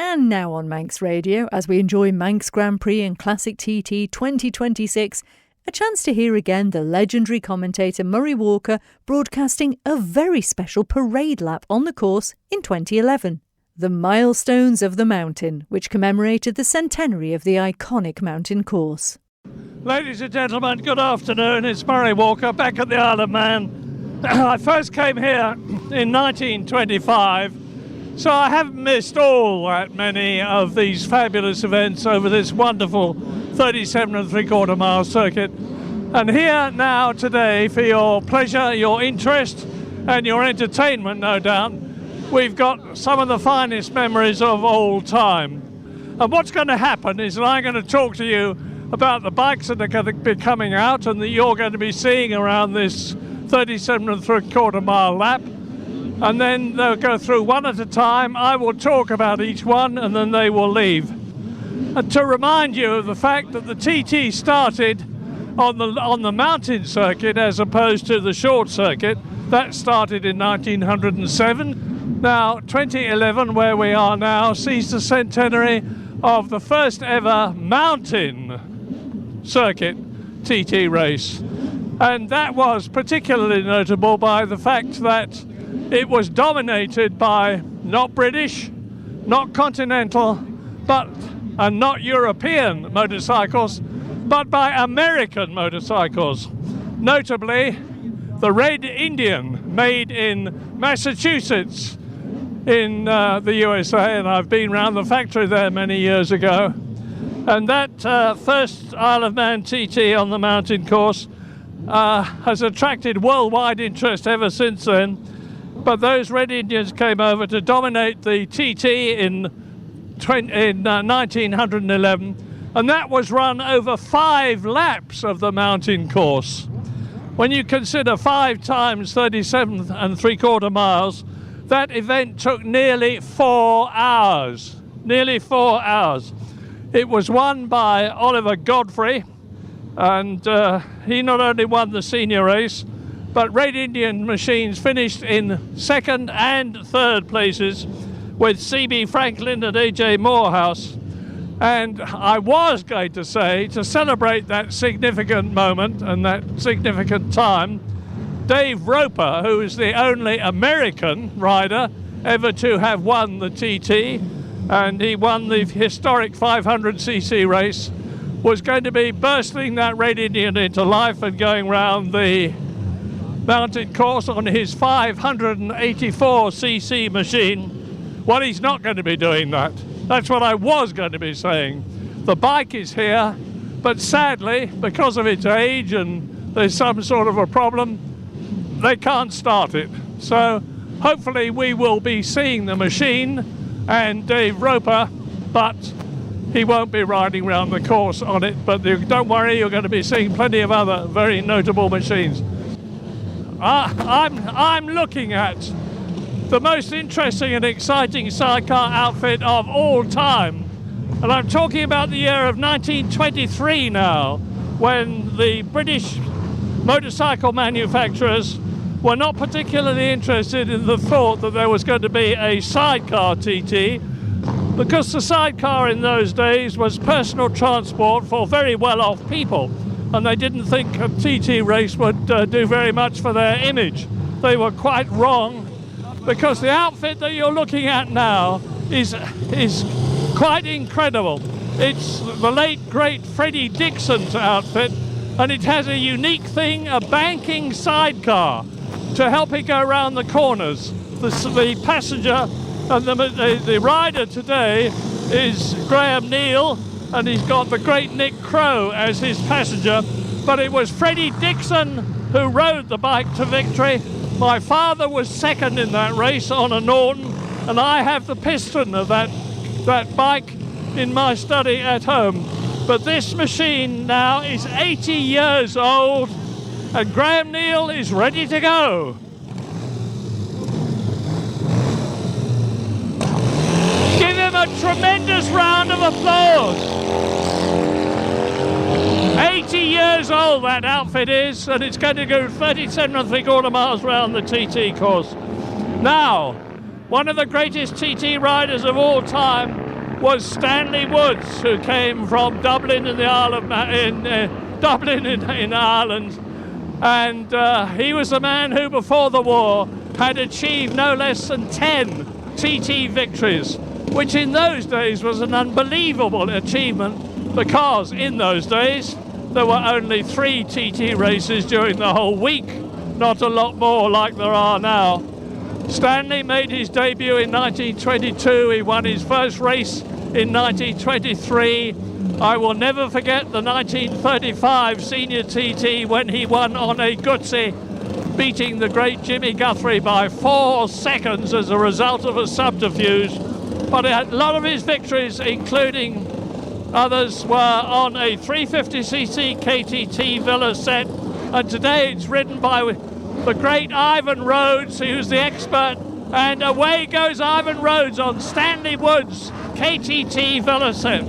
And now on Manx Radio, as we enjoy Manx Grand Prix and Classic TT 2026, a chance to hear again the legendary commentator Murray Walker broadcasting a very special parade lap on the course in 2011. The Milestones of the Mountain, which commemorated the centenary of the iconic mountain course. Ladies and gentlemen, good afternoon. It's Murray Walker back at the Isle of Man. I first came here in 1925. So I haven't missed all that many of these fabulous events over this wonderful 37 3/4 mile circuit. And here now today, for your pleasure, your interest and your entertainment, no doubt, we've got some of the finest memories of all time. And what's going to happen is that I'm going to talk to you about the bikes that are going to be coming out and that you're going to be seeing around this 37 3/4 mile lap. And then they'll go through one at a time. I will talk about each one and then they will leave. And to remind you of the fact that the TT started on the mountain circuit as opposed to the short circuit. That started in 1907. Now 2011, where we are now, sees the centenary of the first ever mountain circuit TT race. And that was particularly notable by the fact that it was dominated by not British, not continental, and not European motorcycles, but by American motorcycles. Notably, the Red Indian, made in Massachusetts in the USA, and I've been around the factory there many years ago. And that first Isle of Man TT on the mountain course has attracted worldwide interest ever since then. But those Red Indians came over to dominate the TT in 1911, and that was run over 5 laps of the mountain course. When you consider 5 times 37 3/4 miles, that event took nearly 4 hours. Nearly 4 hours. It was won by Oliver Godfrey, and he not only won the senior race, but Red Indian machines finished in 2nd and 3rd places with C.B. Franklin and A.J. Morehouse. And I was going to say, to celebrate that significant moment and that significant time, Dave Roper, who is the only American rider ever to have won the TT, and he won the historic 500cc race, was going to be bursting that Red Indian into life and going round the mountain course on his 584cc machine. Well, he's not going to be doing that. That's what I was going to be saying. The bike is here, but sadly, because of its age and there's some sort of a problem, they can't start it. So hopefully we will be seeing the machine and Dave Roper, but he won't be riding around the course on it. But don't worry, you're going to be seeing plenty of other very notable machines. I'm looking at the most interesting and exciting sidecar outfit of all time. And I'm talking about the year of 1923 now, when the British motorcycle manufacturers were not particularly interested in the thought that there was going to be a sidecar TT, because the sidecar in those days was personal transport for very well-off people. And they didn't think a TT race would do very much for their image. They were quite wrong, because the outfit that you're looking at now is quite incredible. It's the late, great Freddie Dixon's outfit, and it has a unique thing, a banking sidecar, to help it go around the corners. The passenger and the rider today is Graham Neal, and he's got the great Nick Crow as his passenger. But it was Freddie Dixon who rode the bike to victory. My father was second in that race on a Norton, and I have the piston of that bike in my study at home. But this machine now is 80 years old, and Graham Neal is ready to go. Give him a tremendous round of applause. 80 years old that outfit is, and it's going to go 37 3/4 miles around the TT course. Now, one of the greatest TT riders of all time was Stanley Woods, who came from Dublin in the Isle of Dublin in Ireland, and he was the man who, before the war, had achieved no less than 10 TT victories, which in those days was an unbelievable achievement, because in those days there were only 3 TT races during the whole week, not a lot more like there are now. Stanley made his debut in 1922. He won his first race in 1923. I will never forget the 1935 senior TT when he won on a Gutsie, beating the great Jimmy Guthrie by 4 seconds as a result of a subterfuge. But a lot of his victories, including others, were on a 350cc KTT Villa set, and today it's ridden by the great Ivan Rhodes, who's the expert, and away goes Ivan Rhodes on Stanley Woods KTT Villa set.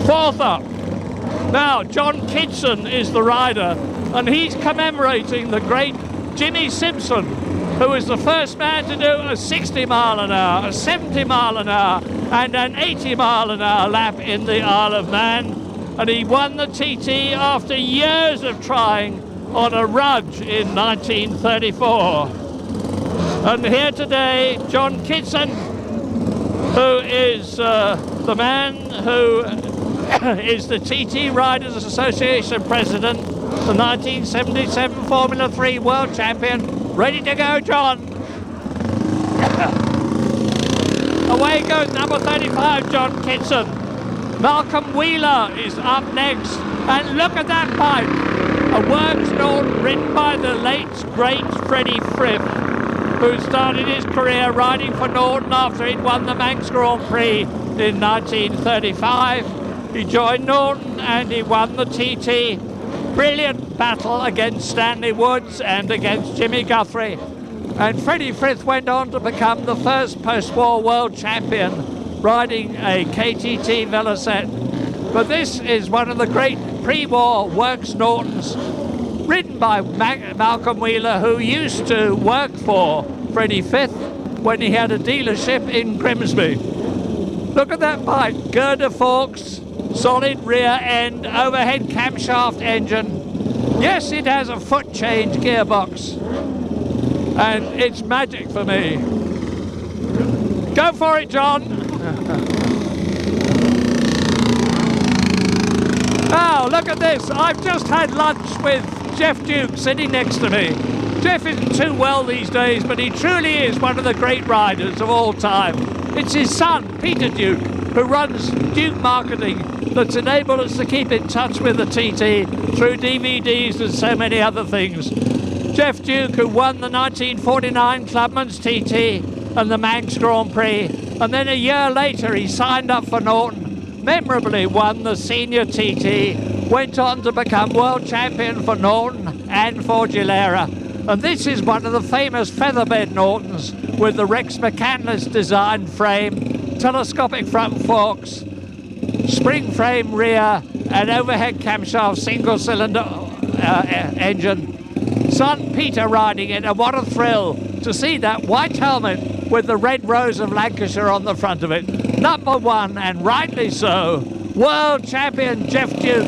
4th up. Now, John Kidson is the rider, and he's commemorating the great Jimmy Simpson, who was the first man to do a 60 mile an hour, a 70 mile an hour, and an 80 mile an hour lap in the Isle of Man. And he won the TT after years of trying on a Rudge in 1934. And here today, John Kidson, who is the man who is the TT Riders Association president, the 1977 Formula 3 world champion. Ready to go, John. Away goes number 35, John Kidson. Malcolm Wheeler is up next, and look at that bike. A Works Norton ridden by the late, great Freddie Frith, who started his career riding for Norton after he'd won the Manx Grand Prix in 1935. He joined Norton and he won the TT. Brilliant battle against Stanley Woods and against Jimmy Guthrie. And Freddie Frith went on to become the first post-war world champion riding a KTT Villa set. But this is one of the great pre-war Works Nortons, ridden by Malcolm Wheeler, who used to work for Freddie Frith when he had a dealership in Grimsby. Look at that bike, girder forks, solid rear end, overhead camshaft engine. Yes, it has a foot change gearbox, and it's magic for me. Go for it, John. Now, look at this. I've just had lunch with Jeff Duke sitting next to me. Jeff isn't too well these days, but he truly is one of the great riders of all time. It's his son, Peter Duke, who runs Duke Marketing, that's enabled us to keep in touch with the TT through DVDs and so many other things. Jeff Duke, who won the 1949 Clubman's TT and the Manx Grand Prix, and then a year later he signed up for Norton, memorably won the senior TT, went on to become world champion for Norton and for Gilera. And this is one of the famous featherbed Nortons with the Rex McCandless designed frame, telescopic front forks, spring frame rear, and overhead camshaft single-cylinder engine. Son Peter riding it, and what a thrill to see that white helmet with the red rose of Lancashire on the front of it. Number 1, and rightly so, world champion Jeff Duke.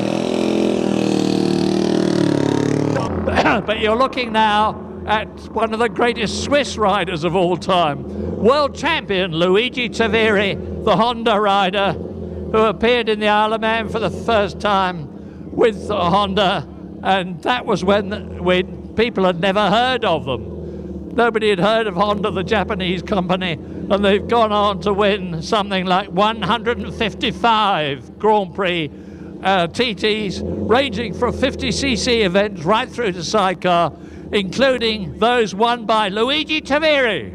But you're looking now at one of the greatest Swiss riders of all time, world champion Luigi Taveri, the Honda rider, who appeared in the Isle of Man for the first time with the Honda, and that was when people had never heard of them. Nobody had heard of Honda, the Japanese company, and they've gone on to win something like 155 Grand Prix TTs, ranging from 50cc events right through to sidecar, including those won by Luigi Taveri.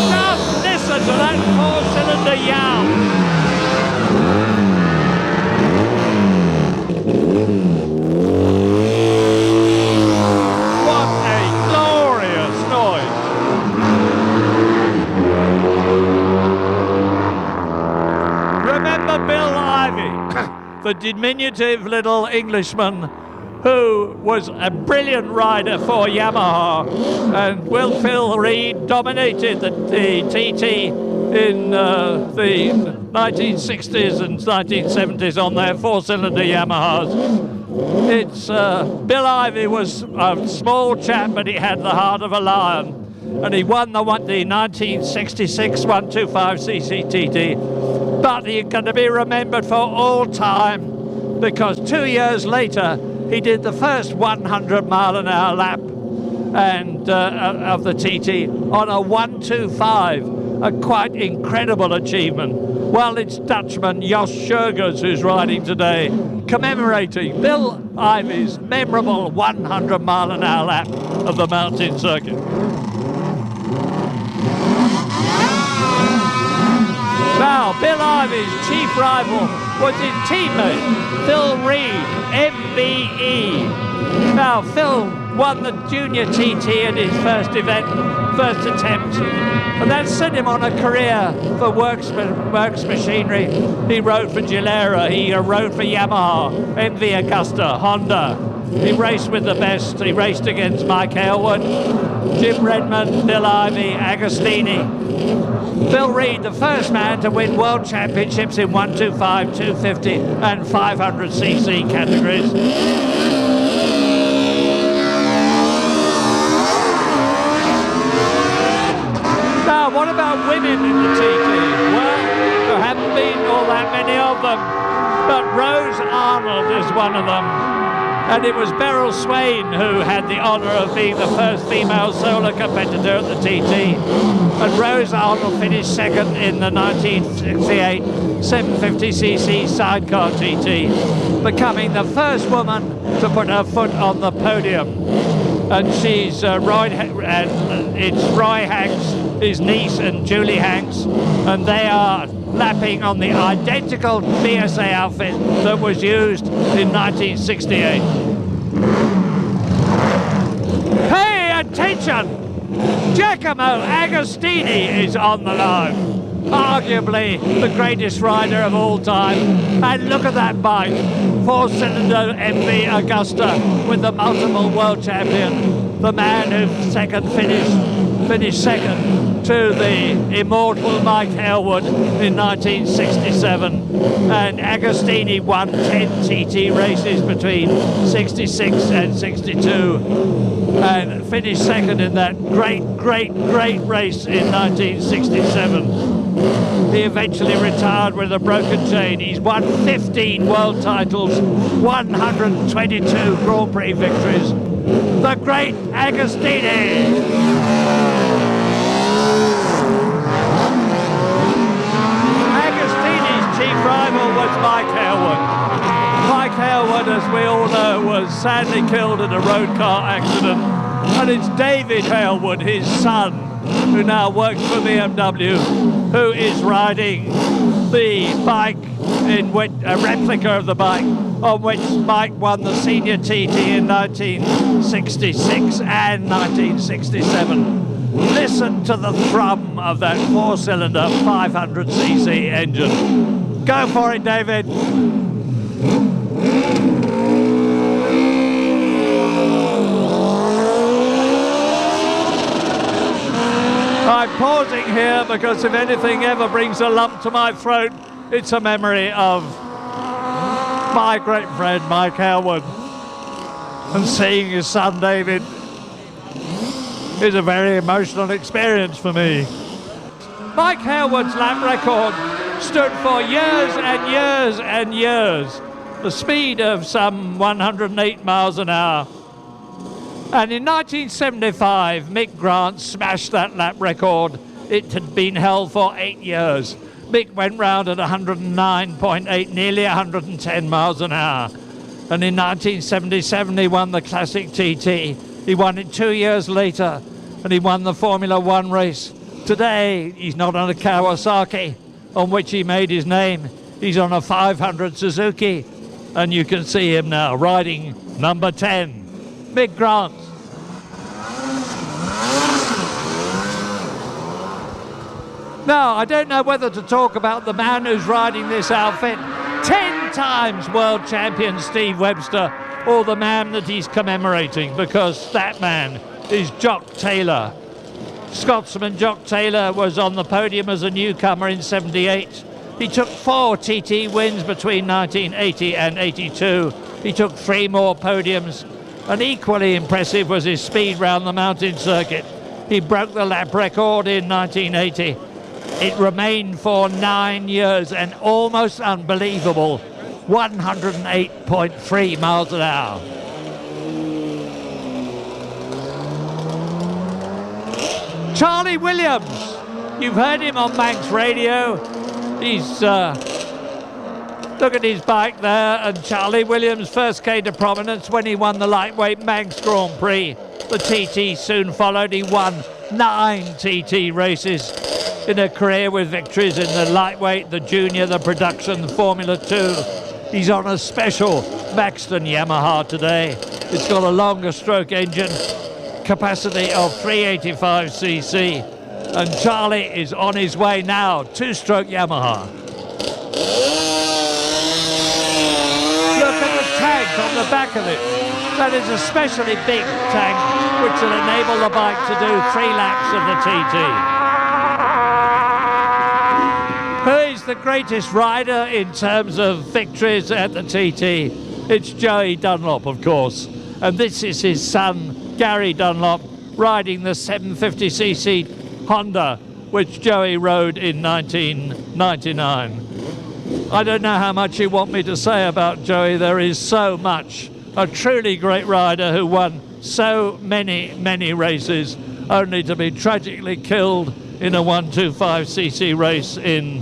Just listen to that 4-cylinder yowl. What a glorious noise. Remember Bill Ivey, the diminutive little Englishman who was a brilliant rider for Yamaha, and Phil Reed dominated the TT in the 1960s and 1970s on their four-cylinder Yamahas. Bill Ivey was a small chap, but he had the heart of a lion, and he won the 1966 125cc TT. But he's going to be remembered for all time because 2 years later he did the first 100-mile-an-hour lap of the TT on a 125, a quite incredible achievement. Well, it's Dutchman Jos Schergers who's riding today, commemorating Bill Ivey's memorable 100-mile-an-hour lap of the mountain circuit. Now, Bill Ivey's chief rival was his teammate, Phil Reed, MBE. Now, Phil won the junior TT in his first attempt, and that set him on a career for works machinery. He rode for Gilera, he rode for Yamaha, MV Augusta, Honda. He raced with the best. He raced against Mike Aylward, Jim Redmond, Bill Ivey, Agostini. Phil Reed, the first man to win world championships in 125, 250 and 500cc categories. Now, what about women in the TT? Well, there haven't been all that many of them, but Rose Arnold is one of them. And it was Beryl Swain who had the honour of being the first female solo competitor at the TT. And Rose Arnold finished second in the 1968 750cc sidecar TT, becoming the first woman to put her foot on the podium. And she's it's Roy Hanks, his niece, and Julie Hanks, and they are lapping on the identical BSA outfit that was used in 1968. Pay attention! Giacomo Agostini is on the line, arguably the greatest rider of all time. And look at that bike, four-cylinder MV Augusta with the multiple world champion, the man who finished second to the immortal Mike Aylward in 1967, and Agostini won 10 TT races between 66 and 62 and finished second in that great race in 1967. He eventually retired with a broken chain. He's won 15 world titles, 122 Grand Prix victories. The great Agostini! Chief rival was Mike Aylward. Mike Aylward, as we all know, was sadly killed in a road car accident. And it's David Aylward, his son, who now works for BMW, who is riding the bike, a replica of the bike, on which Mike won the senior TT in 1966 and 1967. Listen to the thrum of that four-cylinder 500cc engine. Go for it, David. I'm pausing here because if anything ever brings a lump to my throat, it's a memory of my great friend Mike Aylward. And seeing his son David is a very emotional experience for me. Mike Aylward's lap record stood for years and years and years, the speed of some 108 miles an hour. And in 1975, Mick Grant smashed that lap record. It had been held for 8 years. Mick went round at 109.8, nearly 110 miles an hour. And in 1977, he won the Classic TT. He won it 2 years later, and he won the Formula One race. Today, he's not on a Kawasaki, on which he made his name. He's on a 500 Suzuki, and you can see him now riding number 10, Mick Grant. Now, I don't know whether to talk about the man who's riding this outfit. 10 times world champion Steve Webster, or the man that he's commemorating, because that man is Jock Taylor. Scotsman Jock Taylor was on the podium as a newcomer in 78. He took 4 TT wins between 1980 and 82. He took 3 more podiums, and equally impressive was his speed round the mountain circuit. He broke the lap record in 1980. It remained for 9 years, an almost unbelievable 108.3 miles an hour. Charlie Williams, you've heard him on Manx Radio. He's, look at his bike there, and Charlie Williams first came to prominence when he won the lightweight Manx Grand Prix. The TT soon followed. He won 9 TT races in a career with victories in the lightweight, the junior, the production, the Formula 2. He's on a special Maxton Yamaha today. It's got a longer stroke engine, capacity of 385cc, and Charlie is on his way now, 2-stroke Yamaha. Look at the tank on the back of it. That is a specially big tank which will enable the bike to do 3 laps of the TT. Who is the greatest rider in terms of victories at the TT? It's Joey Dunlop, of course, and this is his son Gary Dunlop riding the 750cc Honda which Joey rode in 1999. I don't know how much you want me to say about Joey. There is so much. A truly great rider who won so many races, only to be tragically killed in a 125cc race in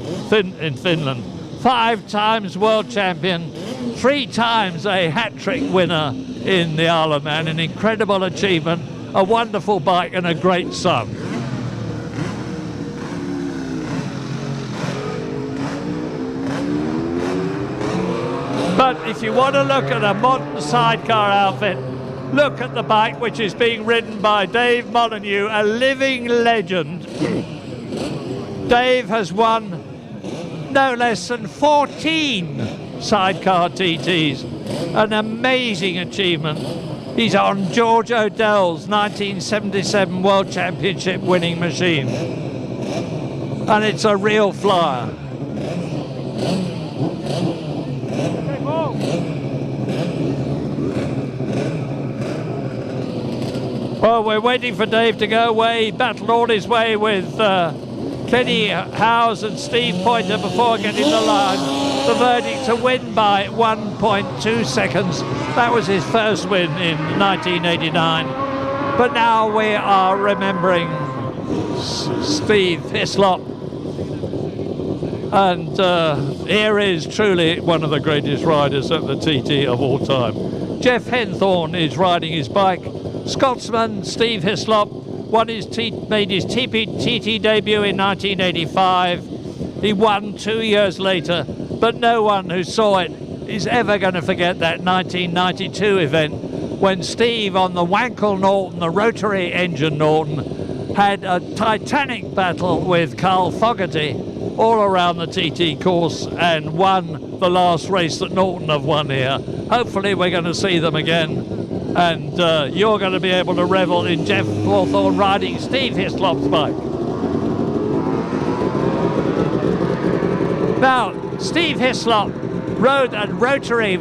Finland. 5 times world champion, 3 times a hat-trick winner in the Isle of Man. An incredible achievement, a wonderful bike and a great son. But if you want to look at a modern sidecar outfit, look at the bike which is being ridden by Dave Molyneux, a living legend. Dave has won no less than 14 sidecar TTs, an amazing achievement. He's on George Odell's 1977 World Championship winning machine, and it's a real flyer. Well, we're waiting for Dave to go away. He battled all his way with Kenny Howes and Steve Pointer before getting the line. The verdict to win by 1.2 seconds. That was his first win in 1989. But now we are remembering Steve Hislop. And here is truly one of the greatest riders at the TT of all time. Jeff Henthorne is riding his bike. Scotsman Steve Hislop made his TT debut in 1985. He won 2 years later, but no one who saw it is ever going to forget that 1992 event when Steve on the Wankel Norton, the rotary engine Norton, had a titanic battle with Carl Fogarty all around the TT course and won the last race that Norton have won here. Hopefully we're going to see them again. And you're going to be able to revel in Jeff Hawthorne riding Steve Hislop's bike. Now, Steve Hislop rode a rotary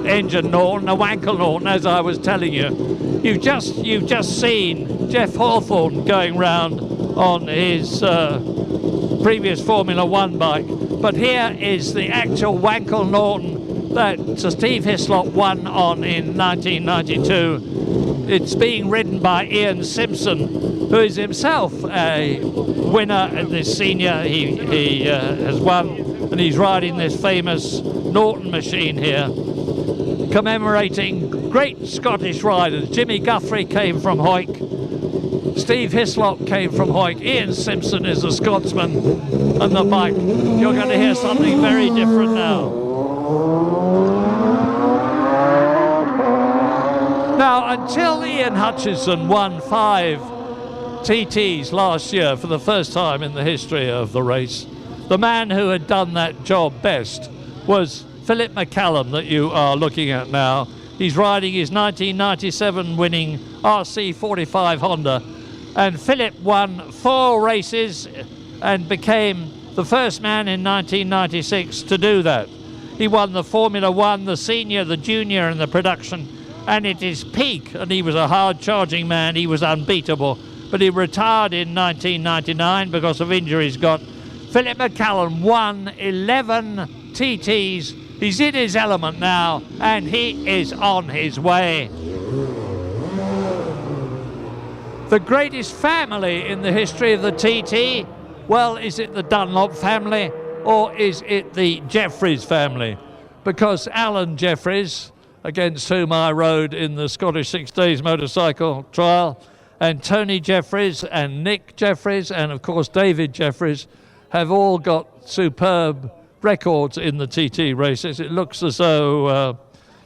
engine Norton, a Wankel Norton, as I was telling you. You've just seen Jeff Hawthorne going round on his previous Formula 1 bike. But here is the actual Wankel Norton that Steve Hislop won on in 1992. It's being ridden by Ian Simpson, who is himself a winner at this senior. He has won, and he's riding this famous Norton machine here, commemorating great Scottish riders. Jimmy Guthrie came from Hawick. Steve Hislop came from Hawick. Ian Simpson is a Scotsman, and the bike. You're going to hear something very different now. Now, until Ian Hutchison won 5 TTs last year for the first time in the history of the race, the man who had done that job best was Philip McCallum that you are looking at now. He's riding his 1997 winning RC45 Honda. And Philip won 4 races and became the first man in 1996 to do that. He won the Formula One, the senior, the junior and the production. And at his peak, and he was a hard-charging man, he was unbeatable. But he retired in 1999 because of injuries got. Philip McCallum won 11 TTs. He's in his element now, and he is on his way. The greatest family in the history of the TT, well, is it the Dunlop family or is it the Jeffries family? Because Alan Jeffries, against whom I rode in the Scottish 6 Days motorcycle trial, and Tony Jeffries and Nick Jeffries and, of course, David Jeffries have all got superb records in the TT races. It looks as though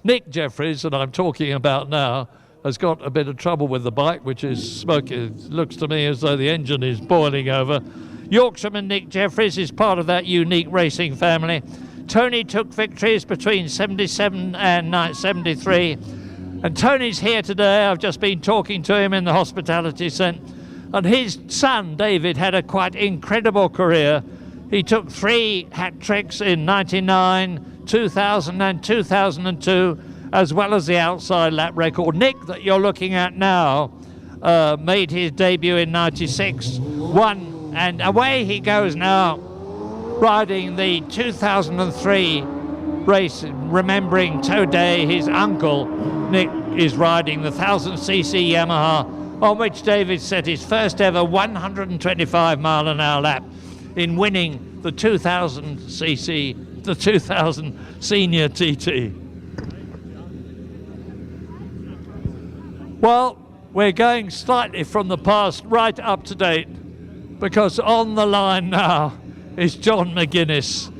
Nick Jeffries, that I'm talking about now, has got a bit of trouble with the bike, which is smoking. It looks to me as though the engine is boiling over. Yorkshireman Nick Jeffries is part of that unique racing family. Tony took victories between 77 and 73. And Tony's here today. I've just been talking to him in the hospitality centre. And his son, David, had a quite incredible career. He took 3 hat tricks in 99, 2000 and 2002, as well as the outside lap record. Nick, that you're looking at now, made his debut in 96, won, and away he goes now, riding the 2003 race, remembering Today, his uncle. Nick is riding the 1000cc Yamaha, on which David set his first ever 125 mile an hour lap in winning the 2000cc, the 2000 senior TT. Well, we're going slightly from the past right up to date, because on the line now is John McGuinness,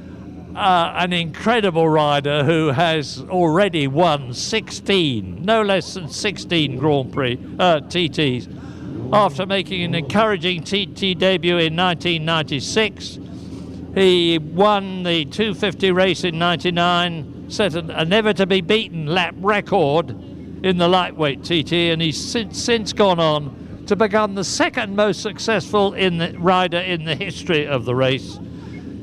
an incredible rider who has already won 16, no less than 16 Grand Prix TTs. After making an encouraging TT debut in 1996, he won the 250 race in 99, set a never-to-be-beaten lap record in the lightweight TT, and he's since gone on to become the second most successful rider in the history of the race.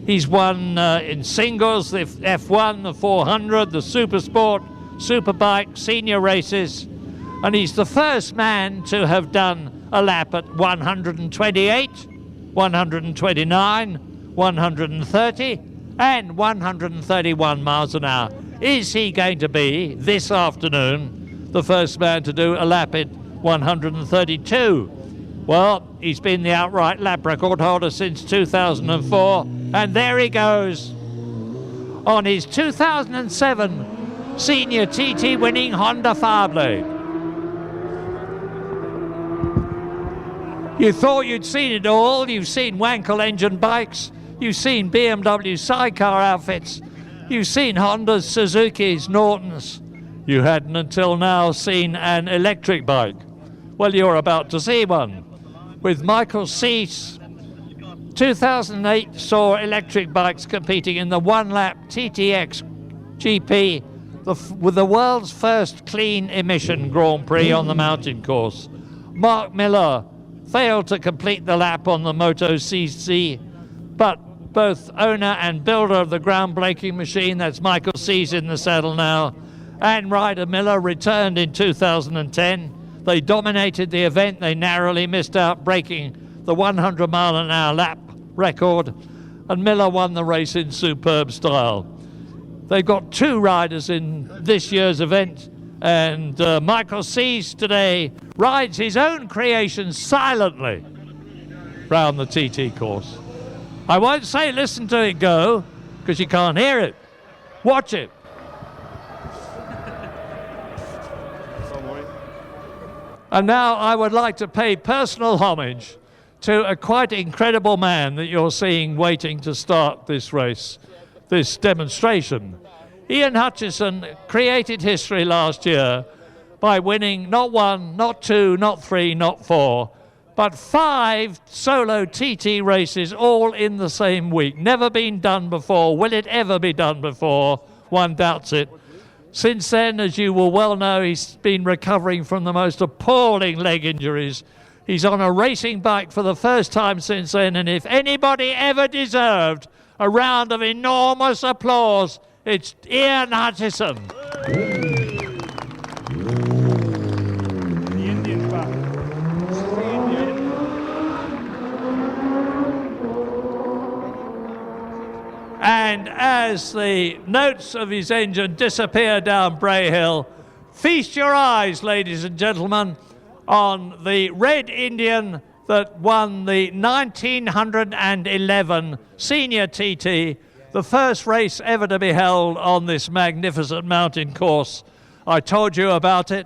He's won in singles, the F1, the 400, the Supersport, Superbike, senior races, and he's the first man to have done a lap at 128, 129, 130 and 131 miles an hour. Is he going to be, this afternoon, the first man to do a lap at 132? Well, he's been the outright lap record holder since 2004, and there he goes on his 2007 senior TT winning Honda Fireblade. You thought you'd seen it all. You've seen Wankel engine bikes, you've seen BMW sidecar outfits, you've seen Hondas, Suzukis, Nortons. You hadn't until now seen an electric bike. Well, you're about to see one. With Michael Cease, 2008 saw electric bikes competing in the one-lap TTX GP, with the world's first clean emission Grand Prix on the mountain course. Mark Miller failed to complete the lap on the Moto CC, but both owner and builder of the groundbreaking machine, that's Michael Cease in the saddle now, and rider Miller returned in 2010. They dominated the event. They narrowly missed out, breaking the 100 mile an hour lap record, and Miller won the race in superb style. They've got 2 riders in this year's event, and Michael Cease today rides his own creation silently round the TT course. I won't say listen to it go, because you can't hear it. Watch it. And now I would like to pay personal homage to a quite incredible man that you're seeing waiting to start this race, this demonstration. Ian Hutchison created history last year by winning not 1, not 2, not 3, not 4, but 5 solo TT races all in the same week. Never been done before. Will it ever be done before? One doubts it. Since then, as you will well know, he's been recovering from the most appalling leg injuries. He's on a racing bike for the first time since then, and if anybody ever deserved a round of enormous applause, it's Ian Hutchison. And as the notes of his engine disappear down Bray Hill, feast your eyes, ladies and gentlemen, on the Red Indian that won the 1911 Senior TT, the first race ever to be held on this magnificent mountain course. I told you about it.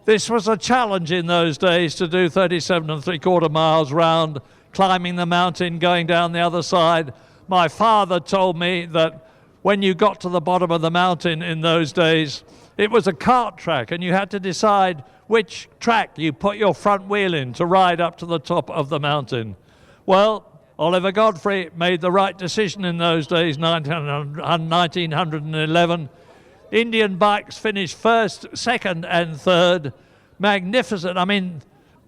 This was a challenge in those days to do 37 3/4 miles round, climbing the mountain, going down the other side. My father told me that when you got to the bottom of the mountain in those days, it was a kart track, and you had to decide which track you put your front wheel in to ride up to the top of the mountain. Well, Oliver Godfrey made the right decision in those days, 1911. Indian bikes finished first, second, and third. Magnificent. I mean,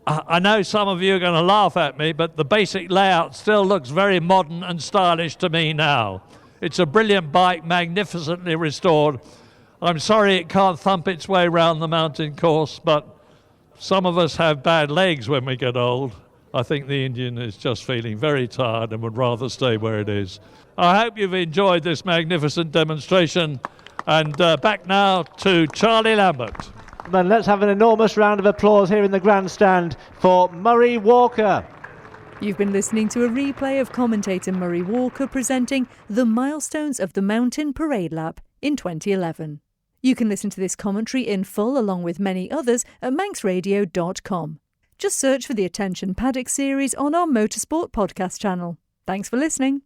I know some of you are going to laugh at me, but the basic layout still looks very modern and stylish to me now. It's a brilliant bike, magnificently restored. I'm sorry it can't thump its way round the mountain course, but some of us have bad legs when we get old. I think the Indian is just feeling very tired and would rather stay where it is. I hope you've enjoyed this magnificent demonstration. And back now to Charlie Lambert. Then let's have an enormous round of applause here in the grandstand for Murray Walker. You've been listening to a replay of commentator Murray Walker presenting the Milestones of the Mountain Parade Lap in 2011. You can listen to this commentary in full along with many others at manxradio.com. Just search for the Attention Paddock series on our Motorsport podcast channel. Thanks for listening.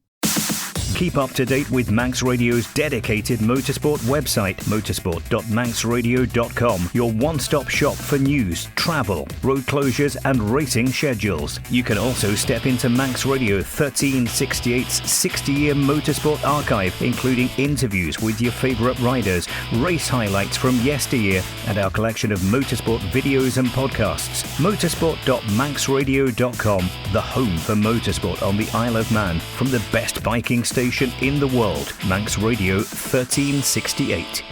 Keep up to date with Manx Radio's dedicated motorsport website, motorsport.manxradio.com, your one-stop shop for news, travel, road closures and racing schedules. You can also step into Manx Radio 1368's 60-year motorsport archive, including interviews with your favourite riders, race highlights from yesteryear, and our collection of motorsport videos and podcasts. motorsport.manxradio.com, the home for motorsport on the Isle of Man, from the best biking station in the world, Manx Radio 1368.